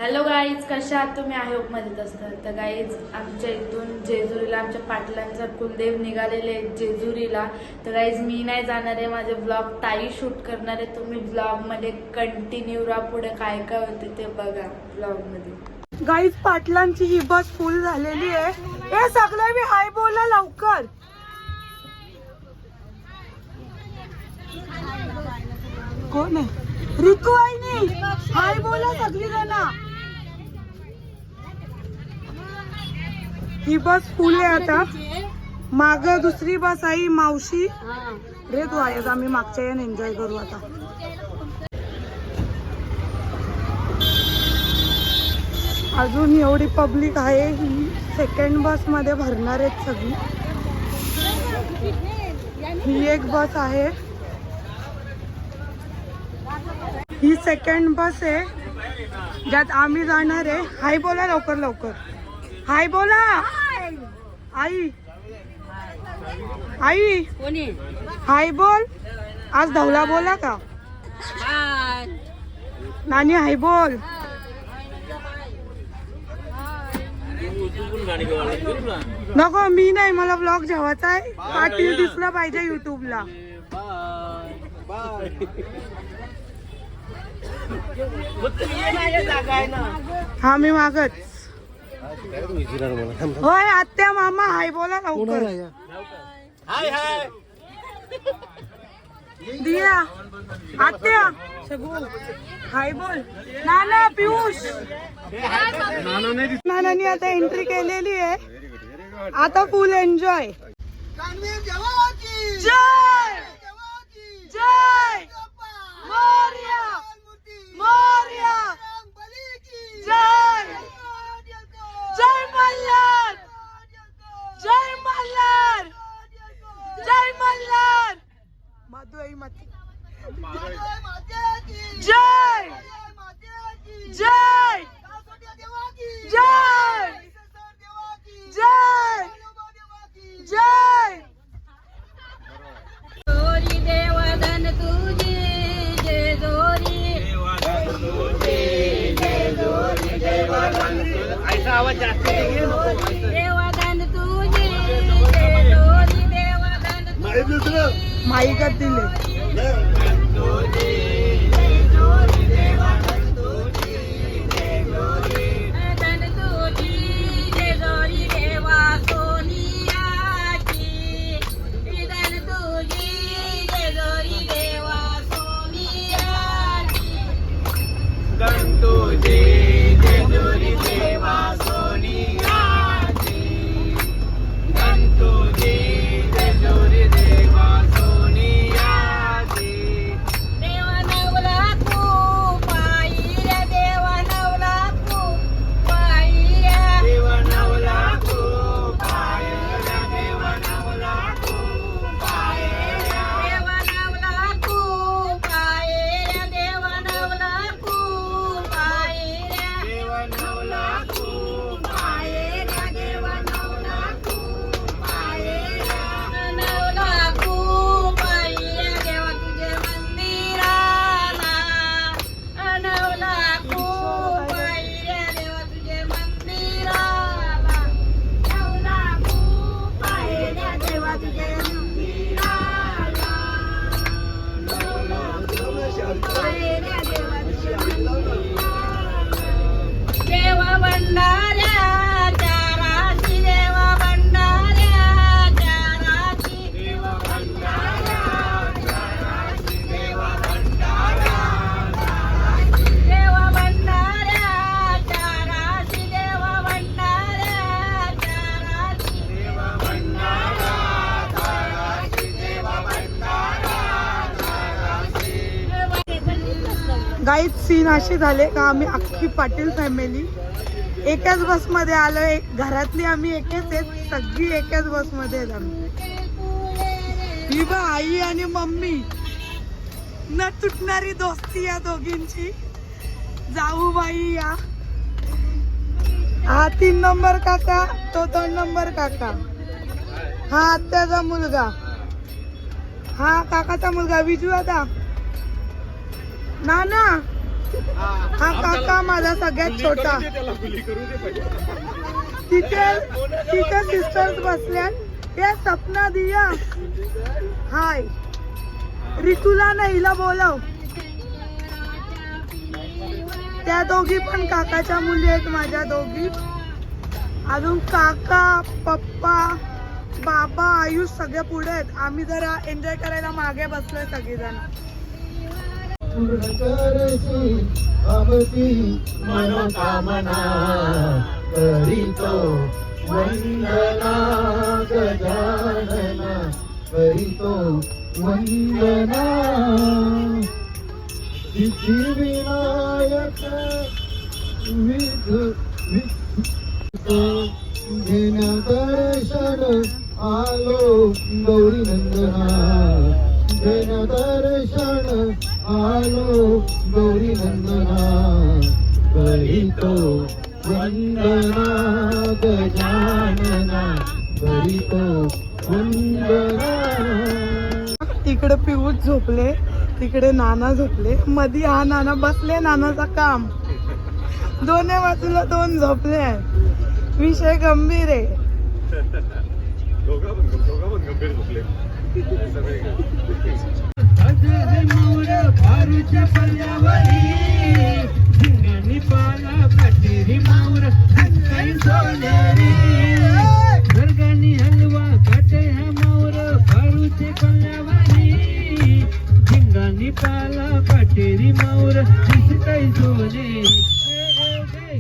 Hello guys, कशा आहात तुम्ही? आय होप मध्येच असतात. तर गाईज, आमच्या इथून जेजुरीला आमच्या पाटलांचा कुलदेव निघालेले आहेत जेजुरीला. तर गाईज, मी नाही जाणार आहे, माझे ब्लॉग ताई शूट करणार आहे. तुम्ही ब्लॉगमध्ये कंटिन्यू राहा, पुढे काय काय होते ते बघा ब्लॉगमध्ये. गाईज, पाटलांची ही बस फुल झालेली आहे. हे सगळं मी हाय बोला लवकर. कोण आहे? रितू आईनी हाय बोला सगळी जण. ही बस फुल आहे आता. माग दुसरी बस आई मावशी रे तू आहे. आम्ही मागच्या याने एन्जॉय करू आता. अजून एवढी पब्लिक आहे. ही सेकंड बस मध्ये भरणार आहेत सगळी. ही एक बस आहे. ही सेकंड बस आहे ज्यात आम्ही जाणार आहे. हाय बोला लवकर लवकर. हाय बोला आई. आई हाय बोल. आज धवला बोला का? नानी हाय बोल. नको, मी नाही, मला ब्लॉग जेवायचा आहे. पाटील दिसला पाहिजे युट्यूबला. हा मी मागच. होय आत्या मामा हाय बोला लवकर. दिया आत्या हाय बोल. नाना पियुष नानानी आता एंट्री केलेली आहे. आता फुल एन्जॉय. जय जय मोरया मोरया. जय जय मल्हार जय मल्हार जय मल्हार. मधुई मत जय जय जय जय जय. जोरी देवाधन तुझी जय जोरी. ऐसा आवाज जास्त देवाधन तुझी जय जोरी. देवाधन माईकात दिले. धन तुझी जय जोरी. देवा सोनियाची धन तुझी जय जोरी. देवा सोनियाची गंतोजी जेजुरी देवा सोनियाची. गंतोजी जेजुरी देवा सोनियाची. देवा नवला तू पाहिल्या. देवा नवला तू पाहिल्या. देवा नवला तू पायऱ्या. देवा नवला तू पायऱ्या. देवा नवला तू पाहिल्या. देवा नवला तू पाहिल्या. देवा नवला तू पाहिल्या. देवा नवला तू पाहिल्या. नवला तू पाहिल्या. देवा तुझे मंदिराला. नवला तू पाहिल्या. देवा तुझे मंदिराला. नवला तू पाहिल्या. देवा तुझे मंदिराला. नवला तू पाहिल्या. देवा तुझे मंदिराला. देवा भंडाऱ्या चाराची. देवा भंडाऱ्या चाराची. देवा भंडारा चाराची. देवा भंडारा चाराची. देवा भंडाऱ्या चाराची. देवा भंडाऱ्या चाराची. देवा भंडारा चाराची. देवा भंडारा चाराची. गाईच सीन असे झाले का आम्ही अख्खी पाटील फॅमिली एकाच बस मध्ये आलोय. घरातली आम्ही एकच आहेत. सगळी एकाच बस मध्ये आहेत आम्ही. ही बा आई आणि मम्मी. न तुटणारी दोस्ती या दोघींची. जाऊ बाई या. हा 3 नंबर काका, तो 2 नंबर काका. हा आत्याचा मुलगा. हा काकाचा मुलगा विजू. आता नाना हा काका माझा सगळ्यात छोटा. त्याला गुली करू दे पहिले. तिथे सिस्टर्स बसल्यात. हे सपना दिया हाय. रितूला ना हिला बोलव. त्या दोघी पण काकाच्या मुली आहेत माझ्या दोघी. अजून काका पप्पा बाबा आयुष सगळे पुढे आहेत. आम्ही जरा एन्जॉय करायला मागे बसलोय सगळेजण. मनोकामना करीतो वंदना गजानना करीतो वंदना सिद्धिविनायक दिन दर्शन आलो गौरी नंदना दिन दर्शन आलो गौरी नंदना करीतो वंदना गजानना करीतो वंदना. इकडे पिऊस झोपले, तिकडे नाना झोपले. मधी हा नाना बसले. नानाचा काम दोन्ही बाजूला दोन झोपले. विषय गंभीर आहे. दोघा पण गंभीर झोपले. गरगानी हलवा काटे है मावर फारूचे कल्यावानी झिंगानी पाला काटेरी मावर काही सोनेरी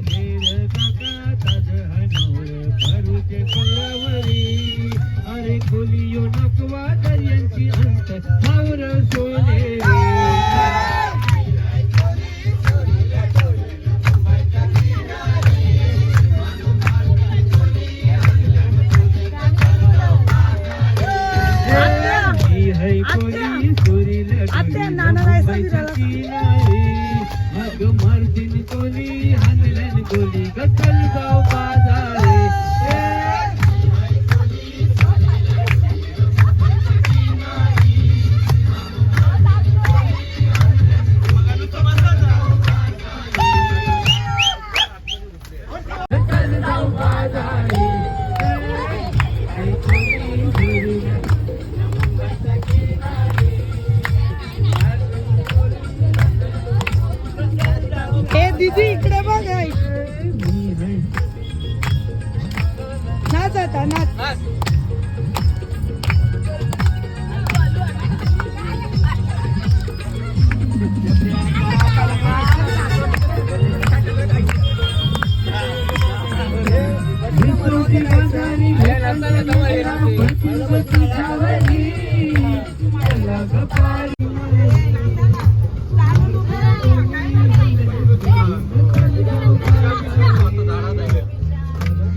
घेर काका ताज है मावर फारूचे कल्यावानी अरे खोलियो नकवा दर्यांची अंत मावर सोनेरी. मार्जिन कोली हनलन गोली गटल गाव बाजारे. हे दीदी इकडे बघ. नाच आता नाच.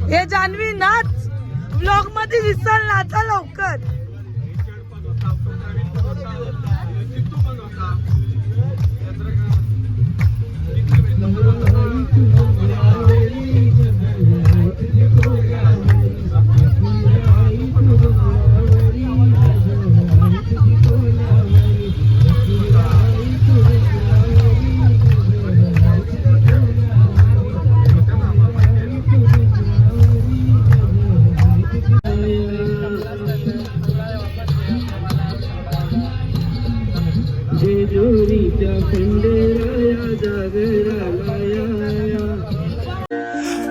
हे जान्हवी नाच. व्लॉग मध्ये दिसल. नाचा लवकर.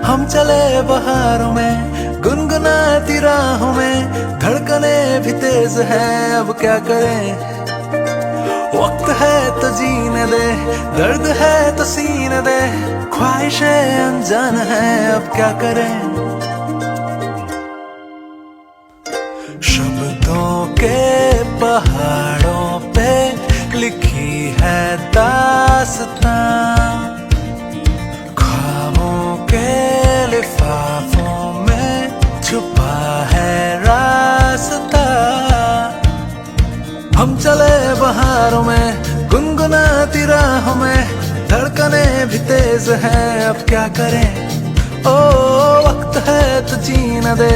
हम चले बहारों में गुनगुनाती राहों में धड़कने भी तेज है अब क्या करें. वक्त है तो जीने दे दर्द है तो सीने दे ख्वाहिशें अनजान है अब क्या करें. शब्दों के पहाड़ों पे लिखी है दास्तां ख्वाबों के लिफाफों में छुपा है रास्ता. हम चले बहारों में गुनगुनाती राहों में धड़कने भी तेज है अब क्या करें. ओ वक्त है तो जीने दे.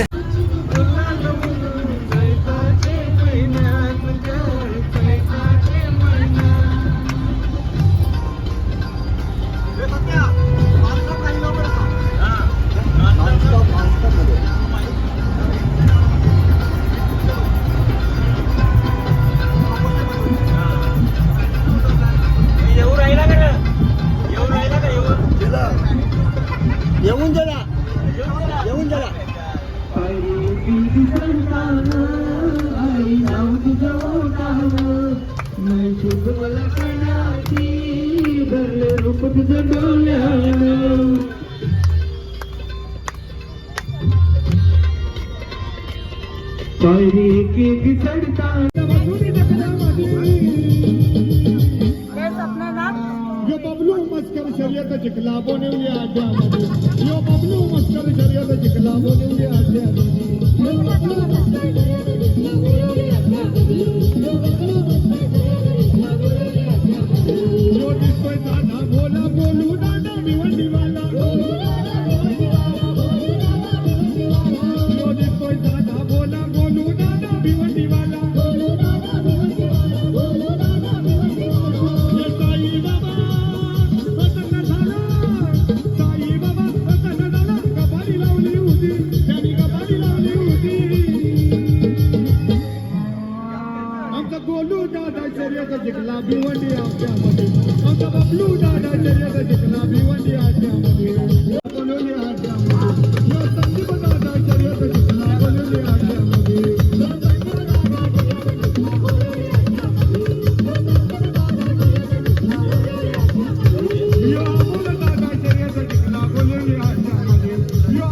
येऊन गेला येऊन गेला यो बबलू मस्कर शर्यत जिंकला बोनिवली आड्यामध्ये यो बबलू मस्कर शर्यत जिंकला बोनिवली यो दिसतोय दादा बोला बोलू दादा भिवंडीवाला यो दिसतोय दादा बोला बोलू दादा भिवंडीवाला गोलू दादा शर्यत जिंकला भिवंडी आड्यामध्ये आमचा बबलू दादा शर्यत जिंकला भिवंडी आड्यामध्ये बोलवली आड्यामध्ये यो संदीप दादा शर्यत जिंकला बोलवली आड्यामध्ये यो अमोल दादा शर्यत जिंकला बोलवली आड्यामध्ये यो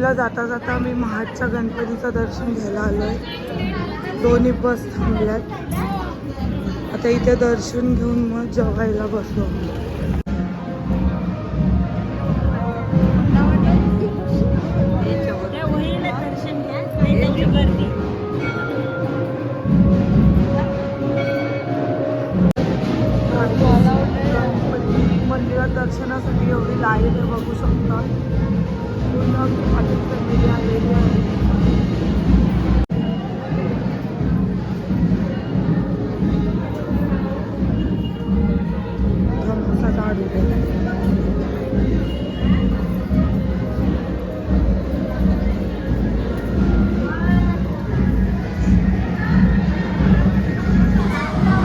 ला जाता जाता मी महाडच्या गणपतीचं दर्शन घ्यायला आलोय. दोन्ही बस थांबल्यात. आता इथे दर्शन घेऊन मग जेवायला बसलो. गणपती मंदिरात दर्शनासाठी एवढी लाईन आहे, बघू शकता. पूर्ण फॅमिली आलेली आहे.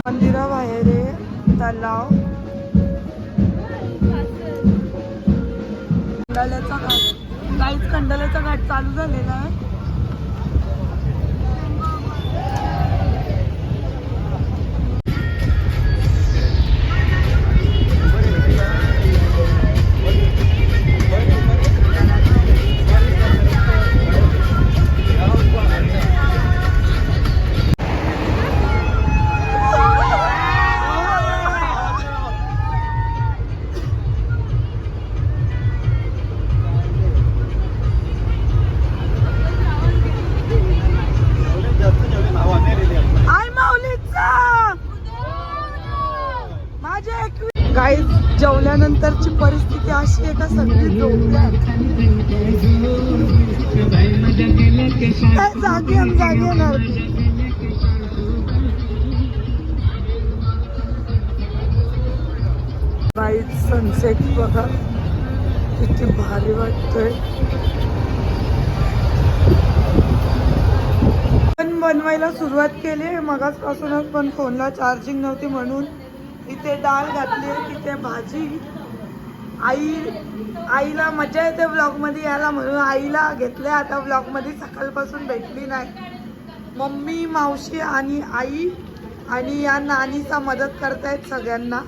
मंदिराबाहेर आहे तलाव. खंडाल्याचा घाट, काहीच खंडाल्याचा घाट चालू झालेला आहे. गाईज, जेवल्यानंतरची परिस्थिती अशी आहे का सगळी झोपल्या. जागे येणार. गाईज, सनसेट बघा किती भारी वाटतोय. पण बनवायला सुरुवात केली मगाचपासूनच, पण फोनला चार्जिंग नव्हती म्हणून इथे डाळ घातली, तिथे भाजी. आईला मजा येते ब्लॉगमध्ये यायला म्हणून आईला घेतले. आता ब्लॉगमध्ये सकाळपासून भेटली नाही. मम्मी, मावशी आणि आई आणि या नानीचा मदत करतायत सगळ्यांना.